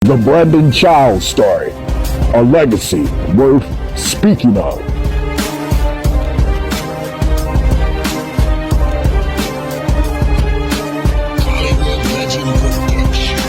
The Brandon Childs story, a legacy worth speaking of. Hollywood Legend Production.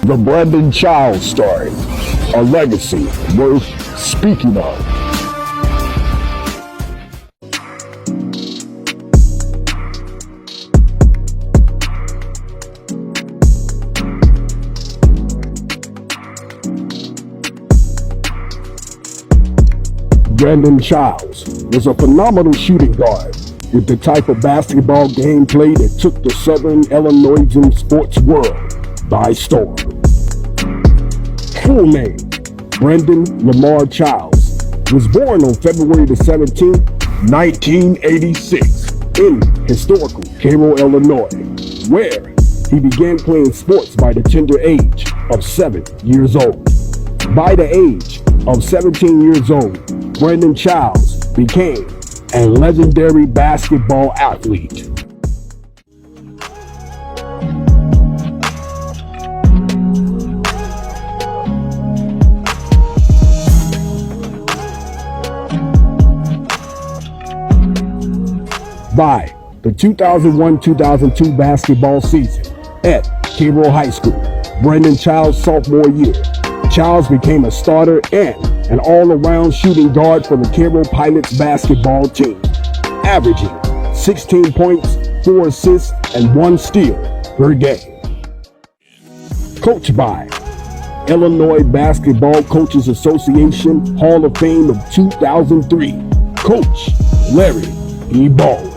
The Brandon Childs story, a legacy worth speaking of. Brandon Childs was a phenomenal shooting guard with the type of basketball gameplay that took the Southern Illinoisan sports world by storm. Full name, Brandon Lamar Childs, was born on February the 17th, 1986 in historical Cairo, Illinois, where he began playing sports by the tender age of 7 years old. By the age of 17 years old, Brandon Childs became a legendary basketball athlete. By the 2001-2002 basketball season at Cairo High School, Brandon Childs' sophomore year, Childs became a starter and an all-around shooting guard for the Cairo Pilots basketball team, averaging 16 points, 4 assists, and 1 steal per game. Coached by Illinois Basketball Coaches Association Hall of Fame of 2003, Coach Larry E. Baldwin.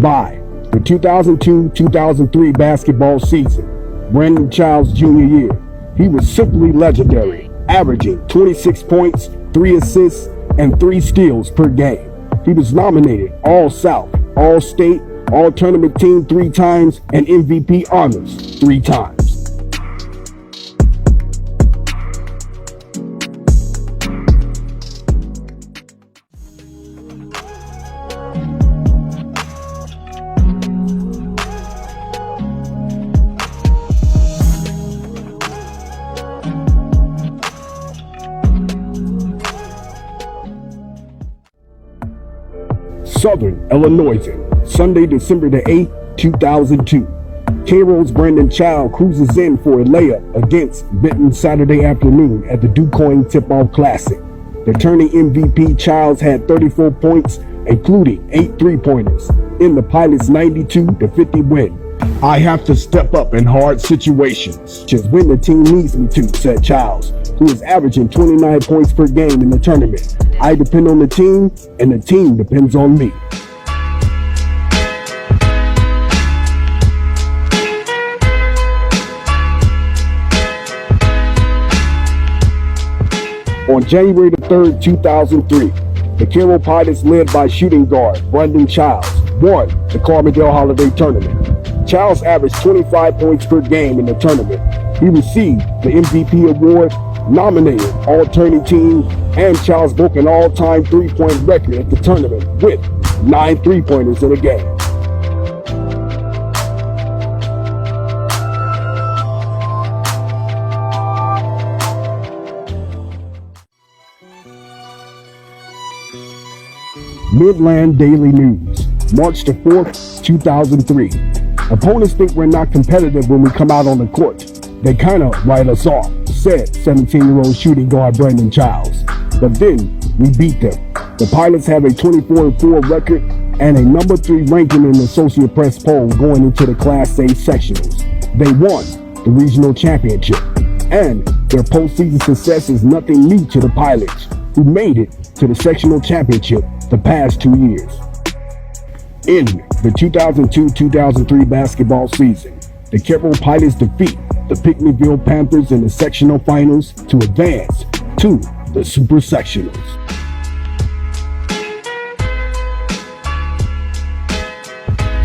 By the 2002-2003 basketball season, Brandon Childs' junior year, he was simply legendary, averaging 26 points, 3 assists, and 3 steals per game. He was nominated All-South, All-State, All-Tournament Team 3 times, and MVP honors 3 times. Southern Illinoisan, Sunday, December the 8th, 2002. Cairo's Brandon Childs cruises in for a layup against Benton Saturday afternoon at the DuQuoin Tip-Off Classic. The tourney MVP Childs had 34 points, including 8 3-pointers, in the Pilots' 92-50 win. "I have to step up in hard situations, which is when the team needs me to," said Childs, who is averaging 29 points per game in the tournament. "I depend on the team, and the team depends on me." On January the 3rd, 2003, the Cairo Pilots, led by shooting guard Brandon Childs, won the Carbondale Holiday Tournament. Childs averaged 25 points per game in the tournament. He received the MVP award, nominated All-Tourney Team, and Childs broke an all-time 3-point record at the tournament with 9 3-pointers in a game. Midland Daily News, March the 4th, 2003. "Opponents think we're not competitive when we come out on the court. They kind of write us off," said 17-year-old shooting guard Brandon Childs. "But then we beat them. The Pilots have a 24-4 record and a number 3 ranking in the Associate Press poll going into the Class A sectionals. They won the regional championship, and their postseason success is nothing new to the Pilots, who made it to the sectional championship the past 2 years. In the 2002-2003 basketball season, the Carroll Pilots defeat the Pinckneyville Panthers in the sectional finals to advance to the Super Sectionals.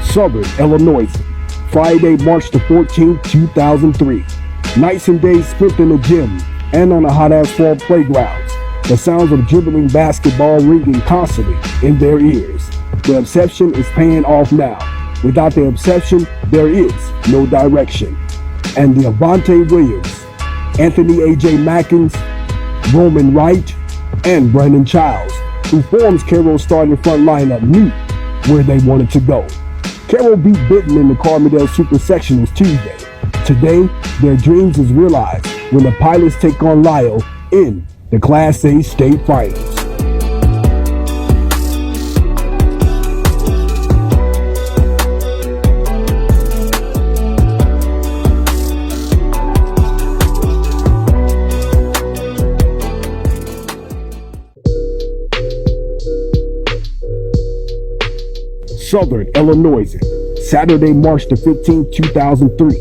Southern Illinois, Friday, March the 14th, 2003. Nights and days spent in the gym and on the hot asphalt playgrounds. The sounds of dribbling basketball ringing constantly in their ears. The obsession is paying off now. Without the obsession, there is no direction. And the Avante Williams, Anthony A.J. Mackins, Roman Wright, and Brandon Childs, who forms Carroll's starting front lineup, knew where they wanted to go. Carroll beat Benton in the Carbondale Super Sectionals Tuesday. Today, their dreams is realized when the Pilots take on Lisle in the Class A state finals. Southern Illinois, Saturday, March the 15th, 2003.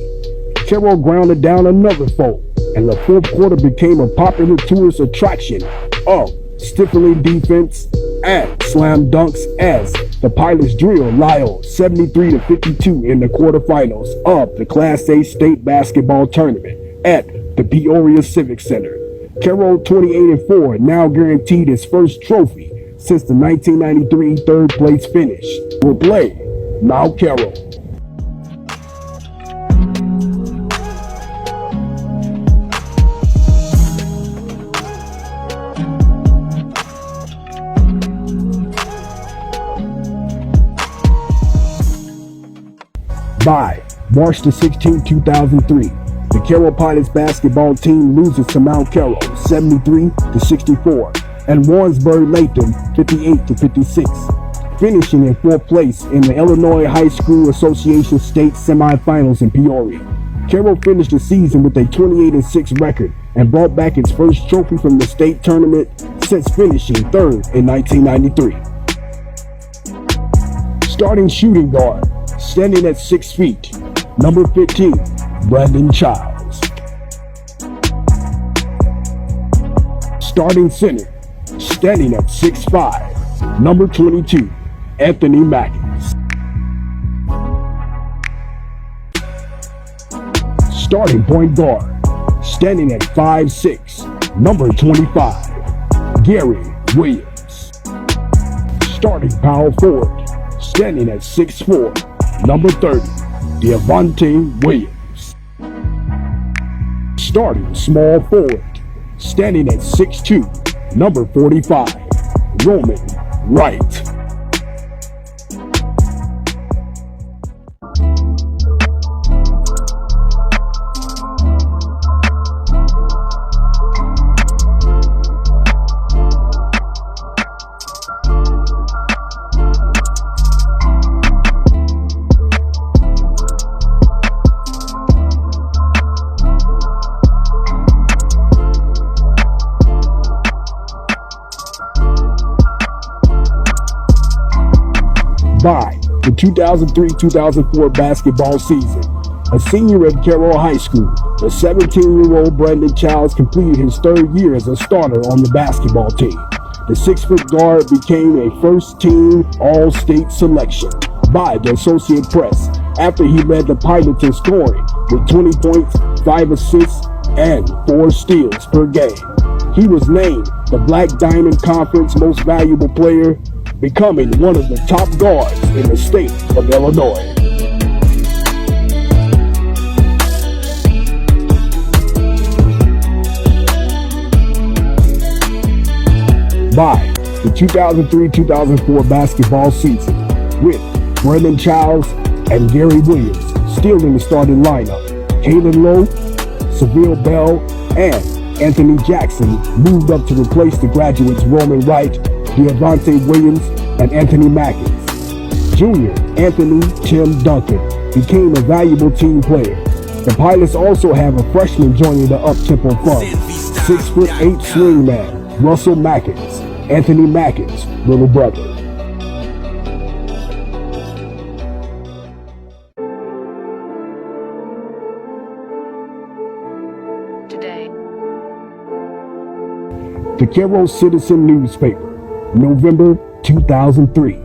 Carroll grounded down another foe, and the fourth quarter became a popular tourist attraction of stiffling defense and slam dunks as the Pilots drilled Lisle 73-52 in the quarterfinals of the Class A state basketball tournament at the Peoria Civic Center. Carroll, 28-4, now guaranteed his first trophy since the 1993 third place finish, will play Mount Carroll. By March the 16th, 2003, the Carroll Pilots basketball team loses to Mount Carroll 73-64 and Warrensburg-Latham 58-56, finishing in 4th place in the Illinois High School Association State Semifinals in Peoria. Carroll finished the season with a 28-6 record and brought back its first trophy from the state tournament since finishing 3rd in 1993. Starting shooting guard, standing at 6 feet, number 15, Brandon Childs. Starting center, standing at 6'5", number 22, Anthony Mackins. Starting point guard, standing at 5'6", number 25, Gary Williams. Starting power forward, standing at 6'4", number 30, Devontae Williams. Starting small forward, standing at 6'2", number 45, Roman Wright. By the 2003-2004 basketball season, a senior at Carroll High School, the 17-year-old Brandon Childs completed his 3rd year as a starter on the basketball team. The 6-foot guard became a first-team All-State selection by the Associate Press after he led the Pilots in scoring with 20 points, 5 assists, and 4 steals per game. He was named the Black Diamond Conference Most Valuable Player, becoming one of the top guards in the state of Illinois. By the 2003-2004 basketball season, with Brandon Childs and Gary Williams still in the starting lineup, Kalen Lowe, Seville Bell, and Anthony Jackson moved up to replace the graduates Roman Wright, Devontae Williams, and Anthony Mackins. Junior Anthony Tim Duncan became a valuable team player. The Pilots also have a freshman joining the up-tempo fun, 6'8" swingman Russell Mackins, Anthony Mackins' little brother. Today. The Cairo Citizen newspaper, November 2003.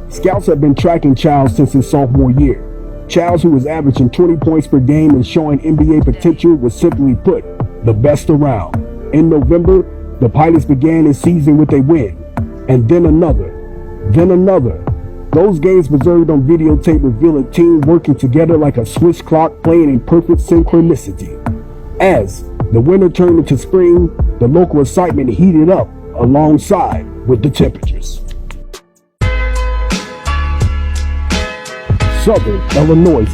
Scouts have been tracking Childs since his sophomore year. Childs, who was averaging 20 points per game and showing NBA potential, was simply put, the best around. In November, the Pilots began his season with a win, and then another. Those games preserved on videotape reveal a team working together like a Swiss clock playing in perfect synchronicity. As the winter turned into spring, the local excitement heated up alongside with the temperatures. Southern Illinois,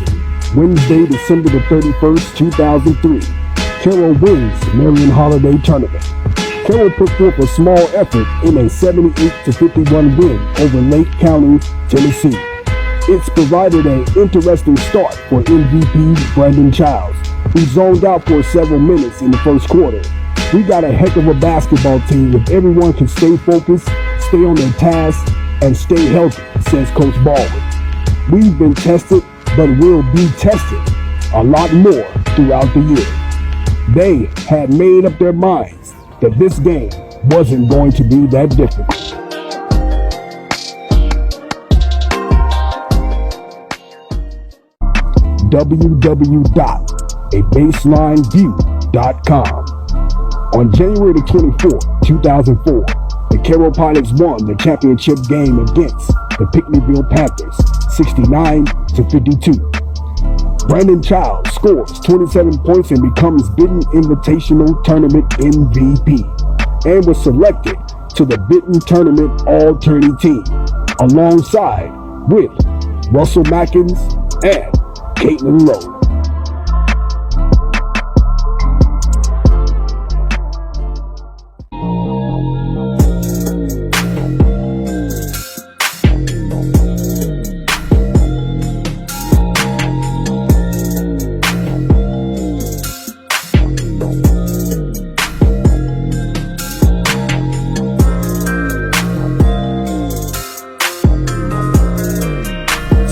Wednesday, December the 31st, 2003. Cairo wins Marion Holiday Tournament. Cairo put forth a small effort in a 78-51 win over Lake County, Tennessee. It's provided an interesting start for MVP Brandon Childs, who zoned out for several minutes in the first quarter. We got a heck of a basketball team if everyone can stay focused, stay on their tasks, and stay healthy, says Coach Baldwin. We've been tested, but will be tested a lot more throughout the year. They had made up their minds that this game wasn't going to be that difficult. www.abaselineview.com. On January the 24th, 2004, the Cairo Pilots won the championship game against the Pinckneyville Panthers, 69-52. Brandon Childs scores 27 points and becomes Benton Invitational Tournament MVP, and was selected to the Benton Tournament All-Tourney team, alongside with Russell Mackins and Caitlin Lowe.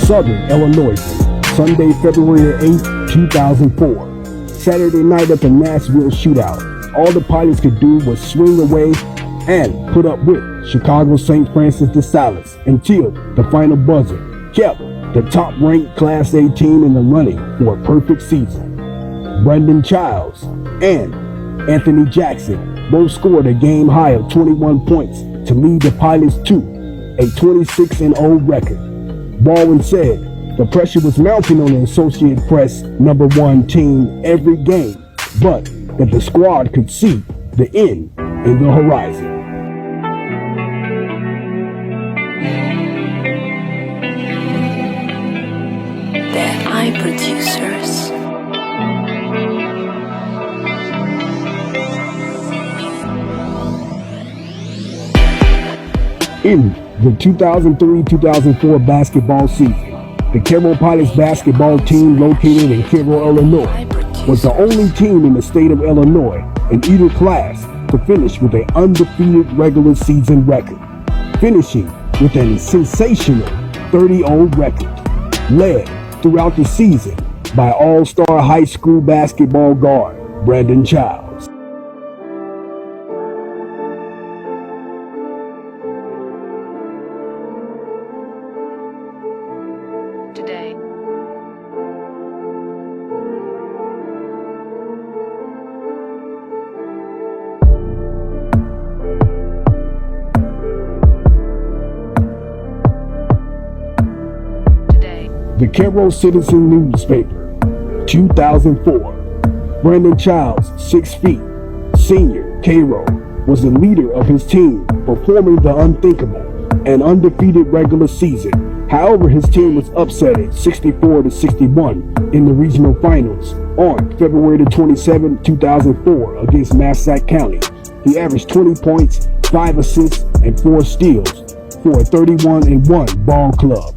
Southern Illinois, Sunday, February 8, 2004. Saturday night at the Nashville Shootout, all the Pilots could do was swing away and put up with Chicago St. Francis de Sales until the final buzzer kept the top-ranked Class A team in the running for a perfect season. Brandon Childs and Anthony Jackson both scored a game high of 21 points to lead the Pilots to a 26-0 record. Baldwin said the pressure was mounting on the Associated Press #1 team every game, but that the squad could see the end in the horizon. They're high producers. In the 2003-2004 basketball season, the Cairo Pilots basketball team, located in Cairo, Illinois, was the only team in the state of Illinois in either class to finish with an undefeated regular season record, finishing with a sensational 30-0 record, led throughout the season by all-star high school basketball guard Brandon Childs. Today. The Cairo Citizen newspaper, 2004. Brandon Childs, 6 feet, senior, Cairo, was the leader of his team, performing the unthinkable, an undefeated regular season. However, his team was upsetted 64-61 in the regional finals on February the 27th, 2004 against Massac County. He averaged 20 points, 5 assists, and 4 steals for a 31-1 ball club.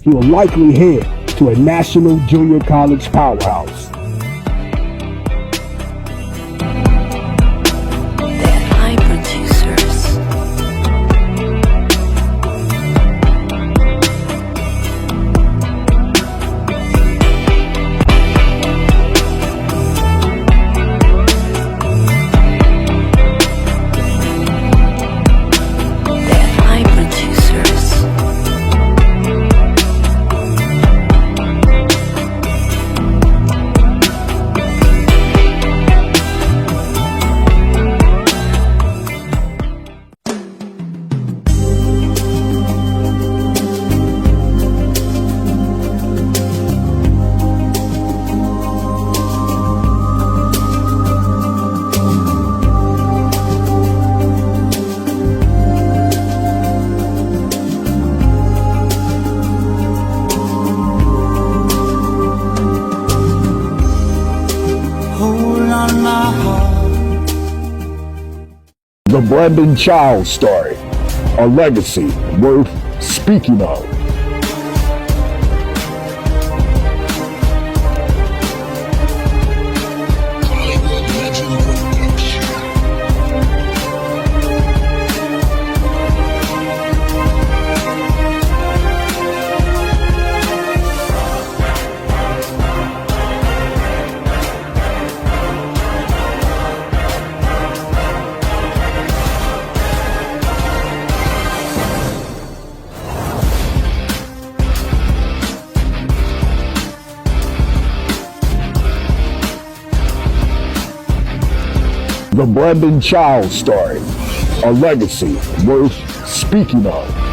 he will likely head to a national junior college powerhouse. That I producers. That I producers. Hold on my heart. The Brandon Child story, a legacy worth speaking of. Hollywood Legend Production. The Brandon Child story, a legacy worth speaking of.